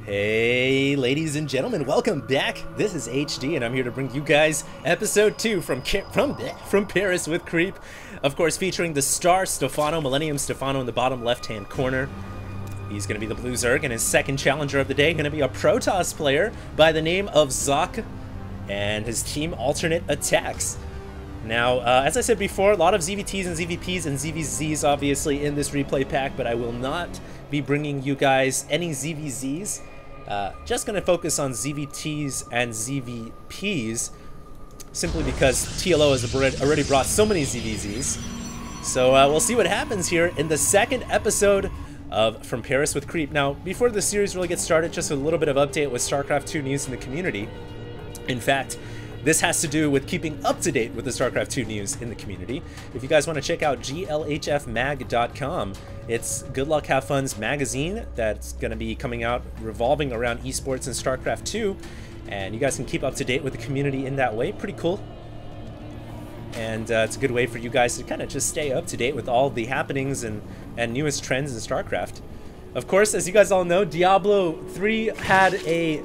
Hey ladies and gentlemen, welcome back. This is HD and I'm here to bring you guys episode 2 from Paris with Creep. Of course featuring the star Stefano, Millennium Stefano in the bottom left hand corner. He's going to be the Blue Zerg, and his second challenger of the day going to be a Protoss player by the name of Zok and his team alternate attacks. Now, as I said before, a lot of ZVTs and ZVPs and ZVZs obviously in this replay pack, but I will not be bringing you guys any ZVZs. Just going to focus on ZVTs and ZVPs, simply because TLO has already brought so many ZVZs. So we'll see what happens here in the second episode of From Paris with Creep. Now, before the series really gets started, just a little bit of update with StarCraft 2 news in the community. In fact, this has to do with keeping up to date with the StarCraft 2 news in the community. If you guys want to check out glhfmag.com, it's Good Luck Have Fun's magazine that's going to be coming out revolving around esports and StarCraft 2, and you guys can keep up to date with the community in that way. Pretty cool. And it's a good way for you guys to kind of just stay up to date with all the happenings and newest trends in StarCraft. Of course, as you guys all know, Diablo 3 had a,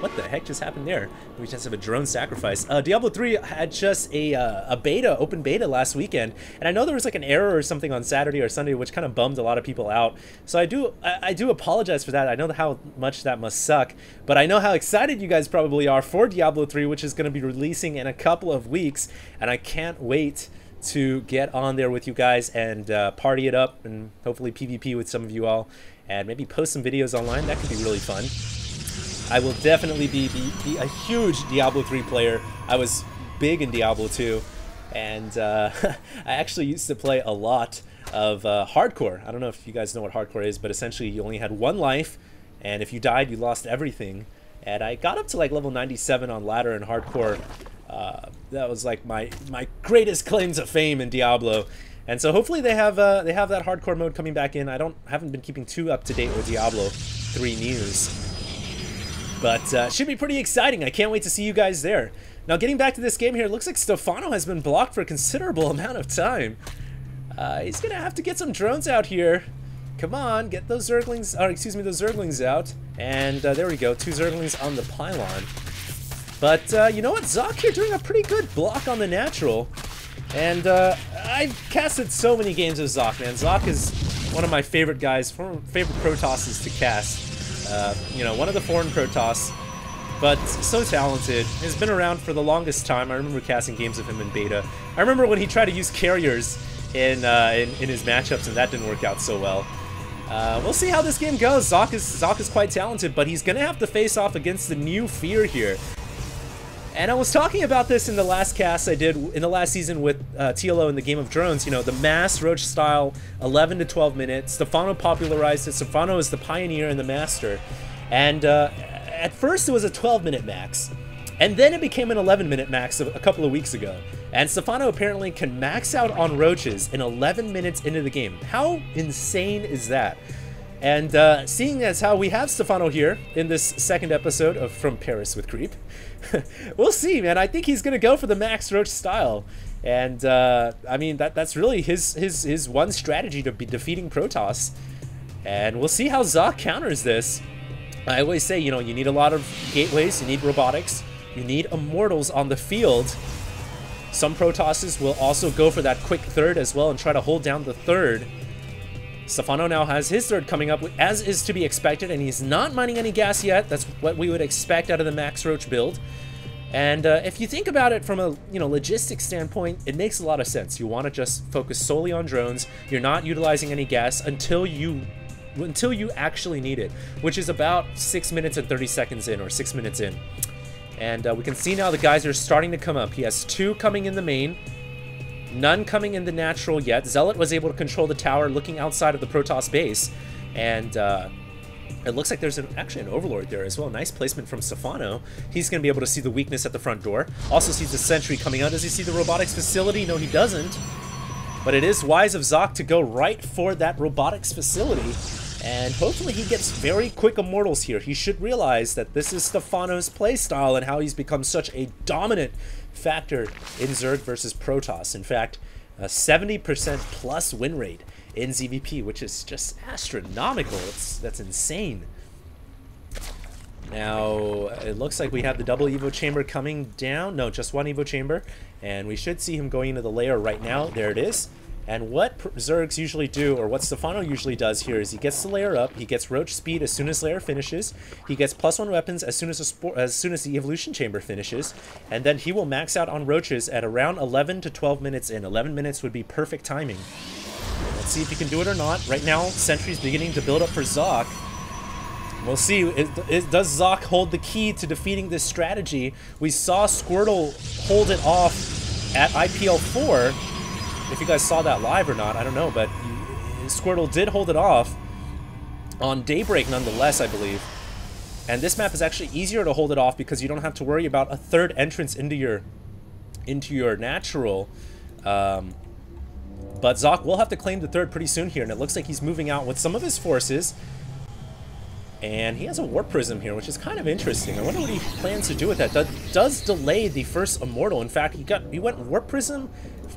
what the heck just happened there? We just have a drone sacrifice. Diablo 3 had just a beta, open beta last weekend, and I know there was like an error or something on Saturday or Sunday, which kind of bummed a lot of people out. So I do apologize for that. I know how much that must suck, but I know how excited you guys probably are for Diablo 3, which is going to be releasing in a couple of weeks, and I can't wait to get on there with you guys and party it up and hopefully PvP with some of you all and maybe post some videos online. That could be really fun. I will definitely be a huge Diablo 3 player. I was big in Diablo 2, and I actually used to play a lot of hardcore. I don't know if you guys know what hardcore is, but essentially you only had one life, and if you died you lost everything. And I got up to like level 97 on ladder and hardcore. That was like my greatest claim to fame in Diablo, and so hopefully they have that hardcore mode coming back in. Haven't been keeping too up to date with Diablo 3 news, but should be pretty exciting. I can't wait to see you guys there. Now, getting back to this game here, it looks like Stefano has been blocked for a considerable amount of time. He's gonna have to get some drones out here. Come on, get those Zerglings, or excuse me, those Zerglings out, and there we go, 2 Zerglings on the pylon. But you know what, Zok here doing a pretty good block on the natural, and I've casted so many games of Zok, man. Zok is one of my favorite guys, favorite Protosses to cast. You know, one of the foreign Protoss, but so talented. He's been around for the longest time. I remember casting games of him in beta. I remember when he tried to use carriers in his matchups, and that didn't work out so well. We'll see how this game goes. Zok is quite talented, but he's gonna have to face off against the new fear here. And I was talking about this in the last cast I did in the last season with TLO in the Game of Drones. You know, the mass roach style, 11 to 12 minutes. Stefano popularized it. Stefano is the pioneer and the master. And at first it was a 12-minute max, and then it became an 11-minute max a couple of weeks ago. And Stefano apparently can max out on roaches in 11 minutes into the game. How insane is that? And seeing as how we have Stefano here in this second episode of From Paris with Creep, we'll see, man. I think he's gonna go for the max roach style, and I mean that's really his one strategy to be defeating Protoss. And we'll see how Zok counters this. I always say, you know, you need a lot of gateways, you need robotics, you need immortals on the field. Some Protosses will also go for that quick third as well and try to hold down the third. Stefano now has his third coming up, as is to be expected, and he's not mining any gas yet. That's what we would expect out of the Max Roach build. And if you think about it from a logistics standpoint, it makes a lot of sense. You want to just focus solely on drones. You're not utilizing any gas until you actually need it, which is about 6 minutes and 30 seconds in, or 6 minutes in. And we can see now the guys are starting to come up. He has 2 coming in the main. None coming in the natural yet. Zealot was able to control the tower looking outside of the Protoss base, and it looks like there's actually an Overlord there as well. Nice placement from Stefano. He's going to be able to see the weakness at the front door. Also sees the sentry coming out. Does he see the robotics facility? No, he doesn't. But it is wise of Zok to go right for that robotics facility, and hopefully he gets very quick immortals here. He should realize that this is Stefano's playstyle and how he's become such a dominant factor in Zerg versus Protoss. In fact, a 70% plus win rate in ZVP, which is just astronomical. That's insane. Now, it looks like we have the double Evo Chamber coming down. No, just one Evo Chamber. And we should see him going into the lair right now. There it is. And what Zergs usually do, or what Stefano usually does here, is he gets the lair up, he gets Roach speed as soon as lair finishes, he gets +1 weapons as soon as the Evolution Chamber finishes, and then he will max out on Roaches at around 11 to 12 minutes in. 11 minutes would be perfect timing. Let's see if he can do it or not. Right now, Sentry's beginning to build up for Zoc. We'll see. Does Zoc hold the key to defeating this strategy? We saw Squirtle hold it off at IPL 4. If you guys saw that live or not, I don't know, but Squirtle did hold it off on Daybreak nonetheless, I believe. And this map is actually easier to hold it off because you don't have to worry about a third entrance into your natural. But Zoc will have to claim the third pretty soon here, and it looks like he's moving out with some of his forces. And he has a Warp Prism here, which is kind of interesting. I wonder what he plans to do with that. That does delay the first Immortal. In fact, he went Warp Prism,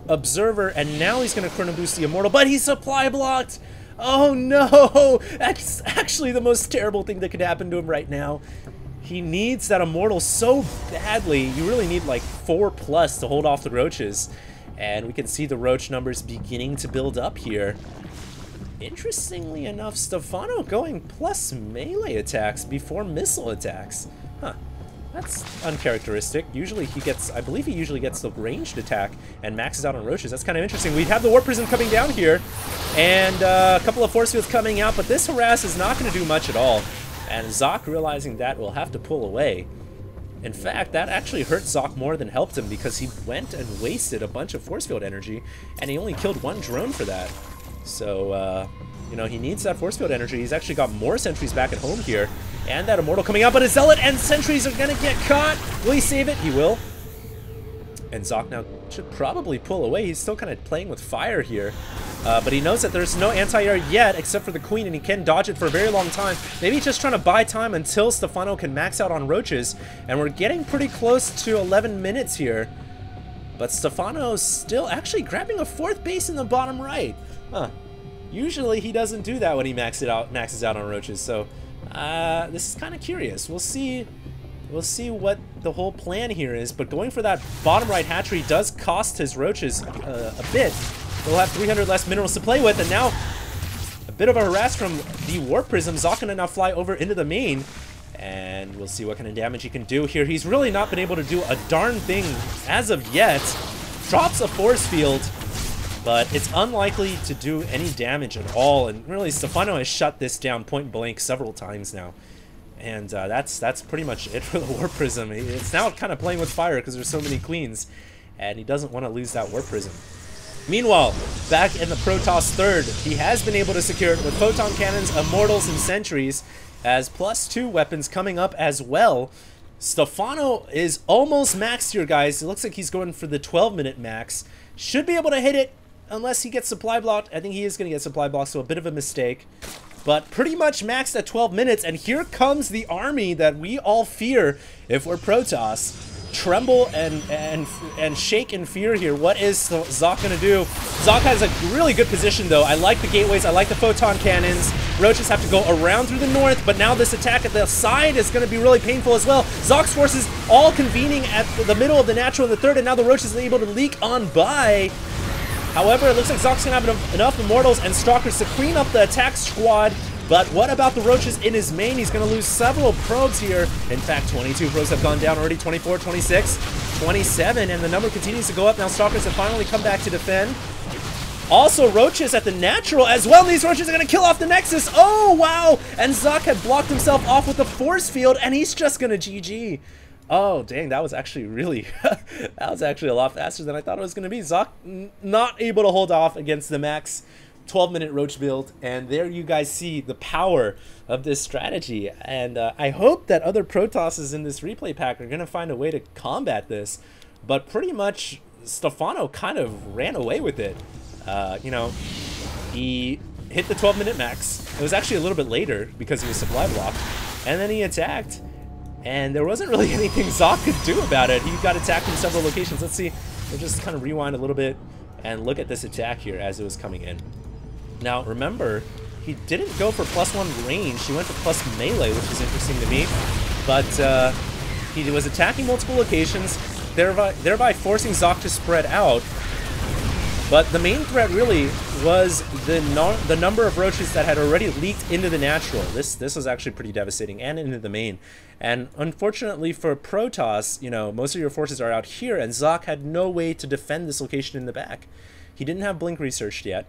Observer, and now he's going to Chrono Boost the Immortal, but he's supply blocked! Oh no! That's actually the most terrible thing that could happen to him right now. He needs that Immortal so badly. You really need like 4+ to hold off the Roaches. And we can see the Roach numbers beginning to build up here. Interestingly enough, Stefano going plus melee attacks before missile attacks. Huh. That's uncharacteristic. Usually he gets, I believe he usually gets the ranged attack and maxes out on Roaches. That's kind of interesting. We have the Warp Prism coming down here, and a couple of Force Fields coming out, but this Harass is not going to do much at all. And Zoc, realizing that, will have to pull away. In fact, that actually hurt Zoc more than helped him because he went and wasted a bunch of Force Field energy, and he only killed one drone for that. So, you know, he needs that Force Field energy. He's actually got more Sentries back at home here. And that Immortal coming out, but a Zealot and Sentries are going to get caught. Will he save it? He will. And Zoc now should probably pull away. He's still kind of playing with fire here. But he knows that there's no anti-air yet except for the Queen, and he can dodge it for a very long time. Maybe he's just trying to buy time until Stefano can max out on Roaches. And we're getting pretty close to 11 minutes here. But Stefano's still actually grabbing a 4th base in the bottom right. Huh. Usually he doesn't do that when he maxes out on Roaches, so this is kind of curious. We'll see what the whole plan here is, but going for that bottom right hatchery does cost his Roaches a bit. They'll have 300 less minerals to play with, and now a bit of a harass from the Warp Prism. Zoc can now fly over into the main, and we'll see what kind of damage he can do here. He's really not been able to do a darn thing as of yet. Drops a Force Field, but it's unlikely to do any damage at all, and really Stefano has shut this down point blank several times now. And that's pretty much it for the Warp Prism. It's now kind of playing with fire because there's so many Queens, and he doesn't want to lose that Warp Prism. Meanwhile, back in the Protoss third, he has been able to secure it with Photon Cannons, Immortals, and Sentries, as +2 weapons coming up as well. Stefano is almost maxed here, guys. It looks like he's going for the 12-minute max. Should be able to hit it unless he gets supply blocked. I think he is going to get supply blocked, so a bit of a mistake. But pretty much maxed at 12 minutes, and here comes the army that we all fear if we're Protoss. Tremble and shake in fear here. What is Zoc going to do? Zoc has a really good position, though. I like the gateways. I like the Photon Cannons. Roaches have to go around through the north, but now this attack at the side is going to be really painful as well. Zoc's forces all convening at the middle of the natural in the third, and now the Roaches are able to leak on by. However, it looks like Zoc's going to have enough Immortals and Stalkers to clean up the attack squad. But what about the Roaches in his main? He's going to lose several probes here. In fact, 22 probes have gone down already, 24, 26, 27, and the number continues to go up. Now Stalkers have finally come back to defend. Also, Roaches at the natural as well. These Roaches are going to kill off the Nexus. Oh, wow! And Zoc had blocked himself off with the Force Field, and he's just going to GG. Oh, dang, that was actually really, that was actually a lot faster than I thought it was going to be. Zoc not able to hold off against the max 12-minute Roach build, and there you guys see the power of this strategy. And I hope that other Protosses in this replay pack are going to find a way to combat this, but pretty much Stefano kind of ran away with it. You know, he hit the 12-minute max. It was actually a little bit later because he was supply blocked, and then he attacked, and there wasn't really anything Zoc could do about it. He got attacked from several locations. Let's see, we'll just kind of rewind a little bit and look at this attack here as it was coming in. Now, remember, he didn't go for +1 range. He went for plus melee, which is interesting to me. but he was attacking multiple locations, thereby forcing Zoc to spread out. But the main threat really was the number of roaches that had already leaked into the natural. This was actually pretty devastating, and into the main. And unfortunately for Protoss, you know, most of your forces are out here, and Zoc had no way to defend this location in the back. He didn't have Blink researched yet,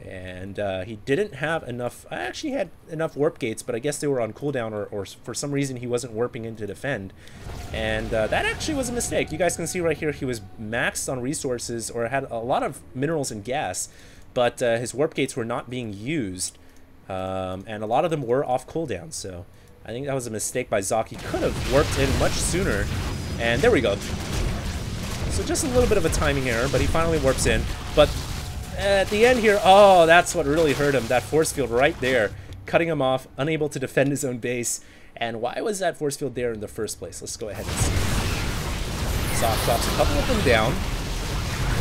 and he didn't have enough. I actually had enough warp gates, but I guess they were on cooldown, or for some reason he wasn't warping in to defend. And that actually was a mistake. You guys can see right here he was maxed on resources, or had a lot of minerals and gas, but his warp gates were not being used, and a lot of them were off cooldown. So I think that was a mistake by Zoc. He could have warped in much sooner, and there we go. So just a little bit of a timing error, but he finally warps in. But at the end here, oh, that's what really hurt him. That force field right there, cutting him off, unable to defend his own base. And why was that force field there in the first place? Let's go ahead and see. Zoc drops a couple of them down.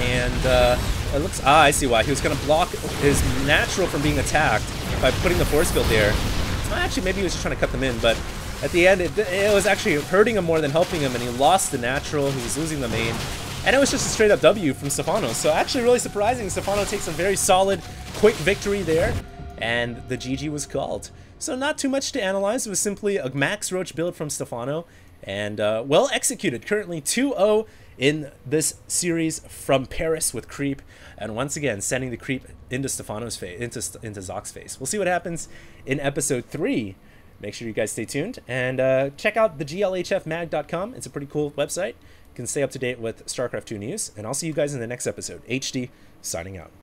And it looks, I see why. He was going to block his natural from being attacked by putting the force field there. Actually, maybe he was just trying to cut them in, but at the end, it was actually hurting him more than helping him, and he lost the natural, he was losing the main. And it was just a straight up W from Stefanos. So actually really surprising. Stefanos takes a very solid, quick victory there. And the GG was called. So not too much to analyze. It was simply a max roach build from Stefanos. And well executed. Currently 2-0 in this series from Paris with Creep. And once again, sending the Creep into Stefanos' face, into Zoc's face. We'll see what happens in episode 3. Make sure you guys stay tuned. And check out the glhfmag.com. It's a pretty cool website. You can stay up to date with StarCraft 2 news, and I'll see you guys in the next episode. HD, signing out.